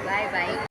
Bye bye.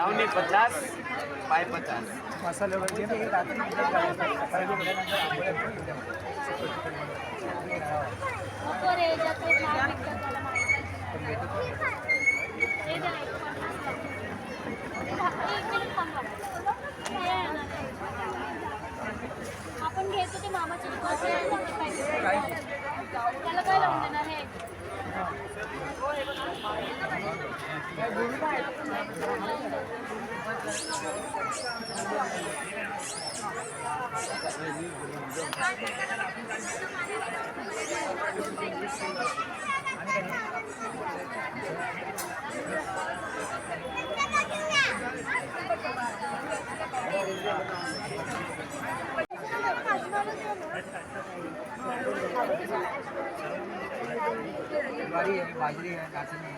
Brownie 50 पाय 50 मसाले वगैरे आपण घेतो ते मामाचे त्याला काय लावून देणार हे बाजरी है नाचनी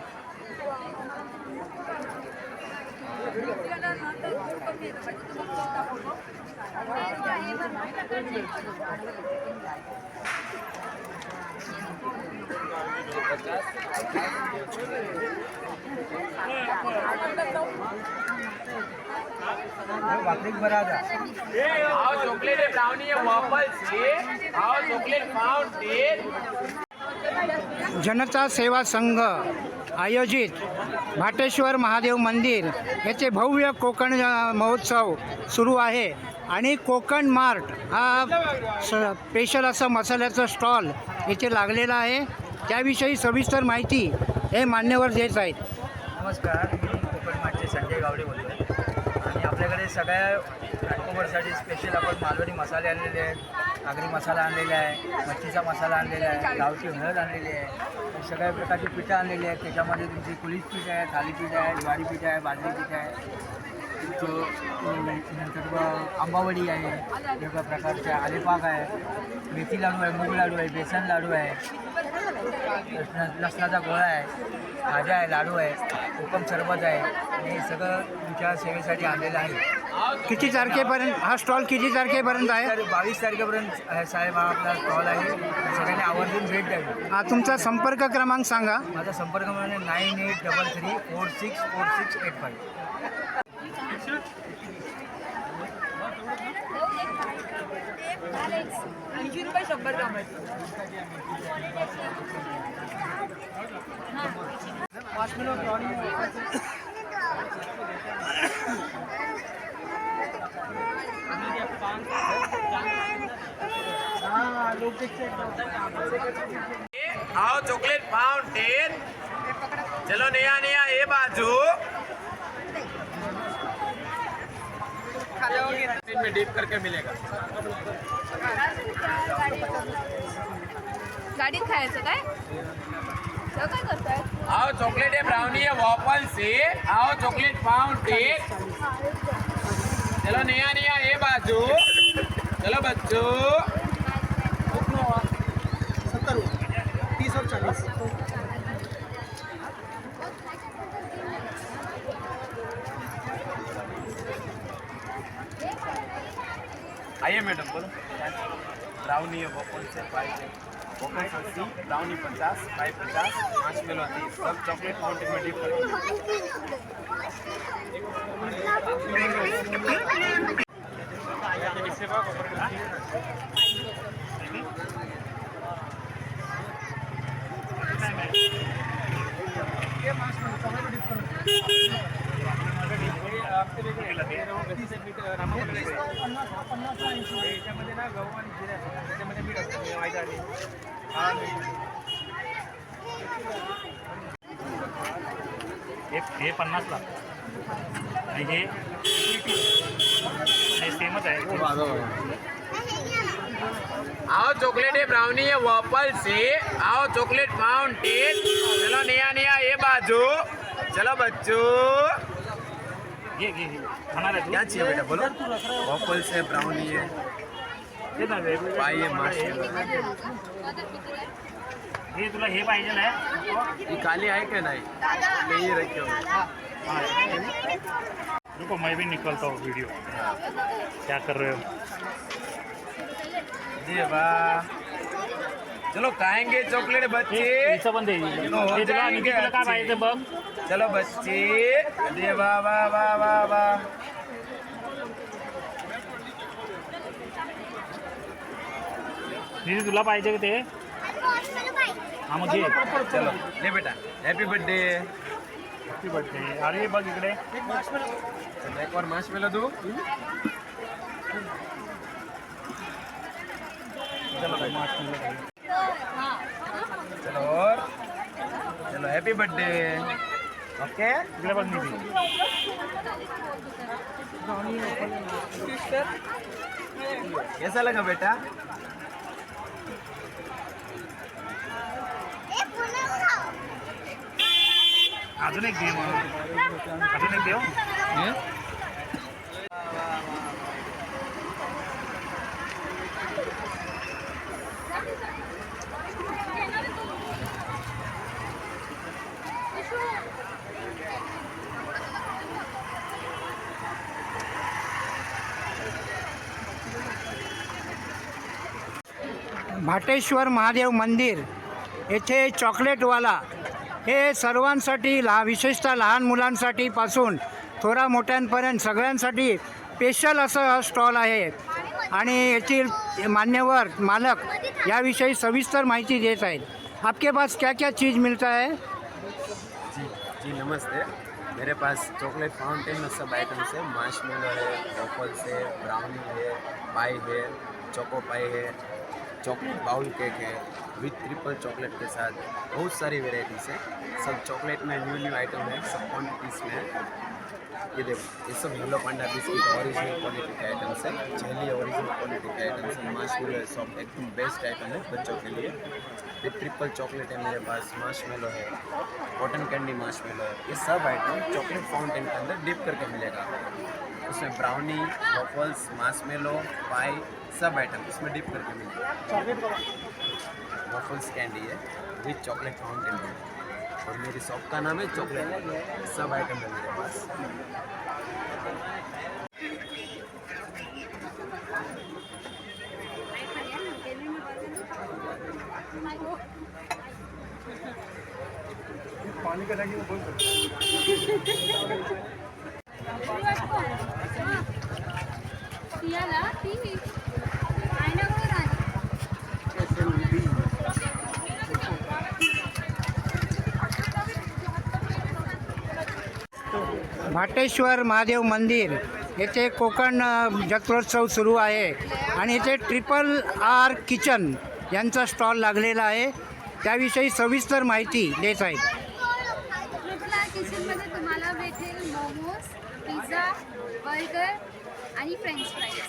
चॉकलेट ब्राउनी है वॉफल्स आओ चॉकलेट फाउंटेन। जनता सेवा संघ आयोजित भाटेश्वर महादेव मंदिर याचे भव्य कोकण महोत्सव सुरू आहे आणि कोकण मार्ट हा स्पेशल असा मसाल्याचा स्टॉल इथे लागलेला आहे। त्याविषयी सविस्तर माहिती हे मान्यवर देत आहेत। नमस्कार, मी कोकण मार्टचे संजय गावडे बोलतो आहे आणि आपल्याकडे सगळ्या घाटकोपरसाठी स्पेशल आपण मालवणी मसाले आणलेले आहेत, आगरी मसाला आणलेला आहे, मच्छीचा मसाला आणलेला आहे, गावठी हळद आणलेली आहे, सगळ्या प्रकारची पिठं आणलेली आहेत। त्याच्यामध्ये तुमची कुळीत पीठ आहे, थालीपीठ आहे, ज्वारी पीठ आहे, बाजरी पीठ आहे, नंतर आंबावडी आहे, वेगवेगळ्या प्रकारच्या आलेपाक आहे, मेथी लाडू आहे, मूग लाडू आहे, बेसन लाडू आहे, लसणाचा गोळा आहे, भाज्या आहे, लाडू आहे, कोकम सरबत आहे आणि हे सगळं तुमच्या सेवेसाठी आणलेलं आहे। किती तारखेपर्यंत हा स्टॉल किती तारखेपर्यंत आहे? 22 तारखेपर्यंत साहेब हा आपला स्टॉल आहे, सगळ्यांनी आवर्जून भेट द्यावी। हा तुमचा संपर्क क्रमांक सांगा। माझा संपर्क म्हणजे 9833464685। ₹80 100 ग्राम आहे। 5 किलो ब्राउनी आओ चॉकलेट फाउंटेन। चलो नया नया ये बाजू में डीप करके मिलेगा। गाडीत खायचं काय काय करताय? आओ चॉकलेट है ब्राउनी है वॉफल से आओ चॉकलेट फाउंटेन। चलो नया नया ये बाजू चलो बच्चों 70 30 और 40। आइए मैडम बोलो। ब्राउनी है वॉफल से 5 वॉफल 80 ब्राउनी 50 पाई 50 5 किलो 30 सब चॉकलेट फाउंटेन में डीप याच्यामध्ये ना गहू आणि जिरे असतात, त्याच्यामध्ये मीठ असतं, मैदा आणि हे 50 ला आणि हे सेमच आहे। आओ चॉकलेट है ब्राउनी है वॉफल से आओ चॉकलेट फाउंटेन। चलो नया नया ये बाजू चलो बच्चों ये खाना है क्या चाहिए बेटा बोलो। वॉफल से ब्राउनी है पाई है मार्शमेलो। हे तुला हे पाहिजे आहे? ये काली है क्या नहीं नहीं रखे हो। रुको मैं भी निकलता हूँ वीडियो। क्या कर रहे हो? जी वाह चलो खाएंगे चॉकलेट बच्चे हिचं पण दे हे तुला निकी तुला काय पाहिजे बघ चलो बच्चे अरे वाह वाह वाह वाह वाह निधी तुला पाहिजे का ते हा मग घे चलो ले बेटा हैप्पी बर्थडे हॅपी बर्थडे अरे बघ इकडे चलो एक और मार्शमेलो दो चलो भाई चलो और चलो हैप्पी बर्थडे ओके इकडे बघ निधी कैसा लगा बेटा अजून एक दे मग अजून एक देऊ भाटेश्वर महादेव मंदिर येथे चॉकलेटवाला हे सर्वांसाठी विशेषतः लहान मुलांसाठी पासून थोरा मोठ्यांपर्यंत सगळ्यांसाठी स्पेशल असं स्टॉल आहे आणि येथील मान्यवर मालक याविषयी सविस्तर माहिती देत आहेत आपके पास क्या क्या चीज़ मिलता है जी जी नमस्ते मेरे पास चॉकलेट फाउंटेन में सब आइटम्स है मार्शमेलो है वॉफल्स है ब्राउनी है पाई है चोको पाई है चॉकलेट बाउल केक है विथ ट्रिपल चॉकलेट के साथ बहुत सारी वेराइटीज़ है सब चॉकलेट में न्यू आइटम है सब क्वान्टिटीज़ में है ये देखो ये सब yellow panda biscuit original quality के आइटम्स है जेली ओरिजिनल क्वालिटी के आइटम्स है मार्शमेलो सॉफ्ट एकदम बेस्ट आइटम है बच्चों के लिए विथ ट्रिपल चॉकलेट है मेरे पास मार्शमेलो है कॉटन कैंडी मार्शमेलो है ये सब आइटम चॉकलेट फाउंटेन के अंदर डिप करके मिलेगा उसमें ब्राउनी वॉफल्स मार्शमेलो पाई सब आइटम इसमें डिप करके मिलेगा वॉफल्स कैंडी है विथ चॉकलेट फाउंटेन है और मेरी शॉप का नाम है चॉकलेट सब आइटम है मेरे पास पानी का टंकी में बोल भाटेश्वर महादेव मंदिर येथे कोकण जत्रोत्सव सुरू आहे आणि येथे ट्रिपल आर किचन यांचा स्टॉल लागलेला आहे त्याविषयी सविस्तर माहिती देत आहेत ट्रिपल आर किचनमध्ये तुम्हाला भेटेल मोमोज पिझ्झा बर्गर आणि फ्रेंच फ्राईज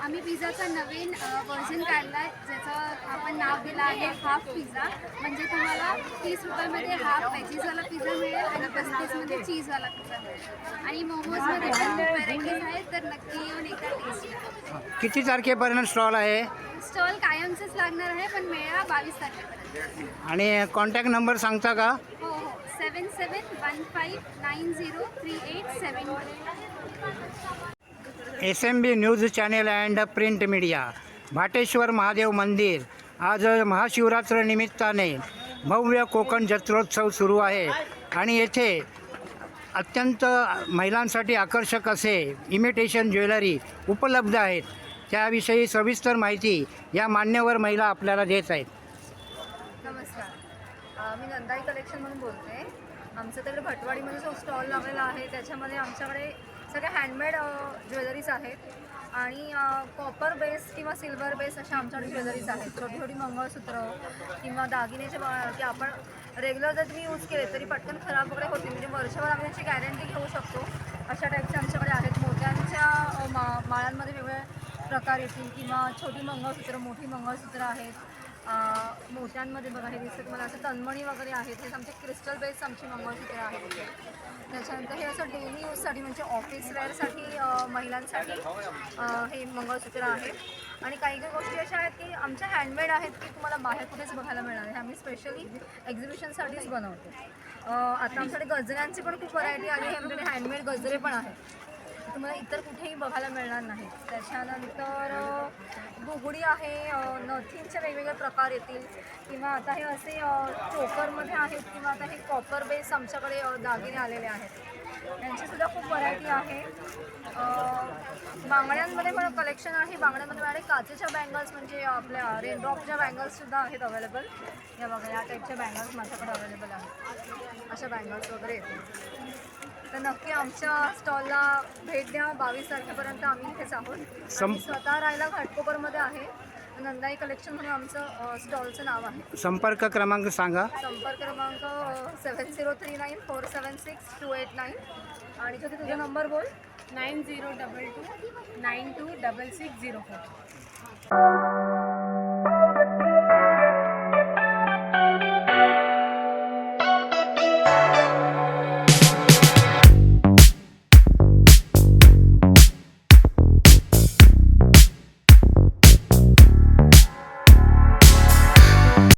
आम्ही पिझ्झाचा नवीन व्हर्जन काढला आहे ज्याचं आपण नाव दिलं आहे हाफ पिझ्झा म्हणजे तुम्हाला 30 रुपयामध्ये हाफ व्हेजीसवाला पिझ्झा मिळेल आणि 35मध्ये चीजवाला पिझ्झा मिळेल आणि मोमोजमध्ये पण व्हरायटीज आहेत तर नक्की येऊन एकदा टेस्ट किती तारखेपर्यंत स्टॉल आहे स्टॉल कायमचंच लागणार आहे पण मेळा 22 तारखेपर्यंत आणि कॉन्टॅक्ट नंबर सांगता का हो हो 7715903871 SMB news channel and print media Bhateshwar Mahadev मंदिर आज महाशिवरात्र निमित्ताने भव्य कोकण जत्रोत्सव सुरू आहे आणि येथे अत्यंत महिलांसाठी आकर्षक असे इमिटेशन ज्वेलरी उपलब्ध आहेत त्याविषयी सविस्तर माहिती या मान्यवर महिला आपल्याला देत आहेत नमस्कार मी नंदाई कलेक्शन म्हणून बोलते आमचं तिकडे भटवाडीमध्ये जो स्टॉल लावलेला आहे त्याच्यामध्ये आमच्याकडे सगळ्या हँडमेड ज्वेलरीज आहेत आणि कॉपर बेस किंवा सिल्वर बेस अशा आमच्याकडे ज्वेलरीज आहेत छोटी छोटी मंगळसूत्र किंवा दागिनेचे की आपण रेग्युलर जर तुम्ही यूज केले तरी पटकन खराब वगैरे होते म्हणजे वर्षभर आम्ही त्याची गॅरंटी घेऊ शकतो अशा टाईपचे आमच्याकडे आहेत मोत्यांच्या माळांमध्ये वेगवेगळे प्रकार येतील किंवा छोटी मंगळसूत्र मोठी मंगळसूत्र आहेत मोत्यांमध्ये बघा हे दिसतं मला असं तन्मणी वगैरे आहेत हे आमचे क्रिस्टल बेस्ड आमची मंगळसूत्र आहेत त्याच्यानंतर हे असं डेली यूजसाठी म्हणजे ऑफिस वेअरसाठी महिलांसाठी हे मंगळसूत्र आहे आणि काही काही गोष्टी अशा आहेत की आमच्या हँडमेड आहेत की तुम्हाला बाहेर कुठेच बघायला मिळणार आहे आम्ही स्पेशली एक्झिबिशनसाठीच बनवतो आता आमच्याकडे गजऱ्यांची पण खूप व्हरायटी आली आहे आमच्याकडे हँडमेड गजरे पण आहेत तुम्हाला इतर कुठेही बघायला मिळणार नाही. त्याच्यानंतर बुगडी आहे, नथींचे वेगवेगळे प्रकार येतील किंवा आता हे असे चोकरमध्ये आहेत किंवा आता हे कॉपर बेस आमच्याकडे दागिने आलेले आहेत. यांचीसुद्धा खूप व्हरायटी आहे. बांगड्यांमध्ये पण कलेक्शन आहे. बांगड्यांमध्ये मॅडम काचेच्या बँगल्स म्हणजे आपल्या रेनड्रॉपच्या बँगल्ससुद्धा आहेत अवेलेबल. या बघा या टाईपच्या बँगल्स माझ्याकडे अवेलेबल आहेत. अशा बँगल्स वगैरे येतील. तर नक्की आमच्या स्टॉलला भेट द्या. 22 तारखेपर्यंत आम्ही इथेच आहोत. आणि स्वतः राहायला घाटकोपरमध्ये आहे. नंदाई कलेक्शन म्हणून आमचं स्टॉलचं नाव आहे. संपर्क क्रमांक सांगा. संपर्क क्रमांक 7039476289. आणि ज्योती तुझा नंबर बोल. 9022926604.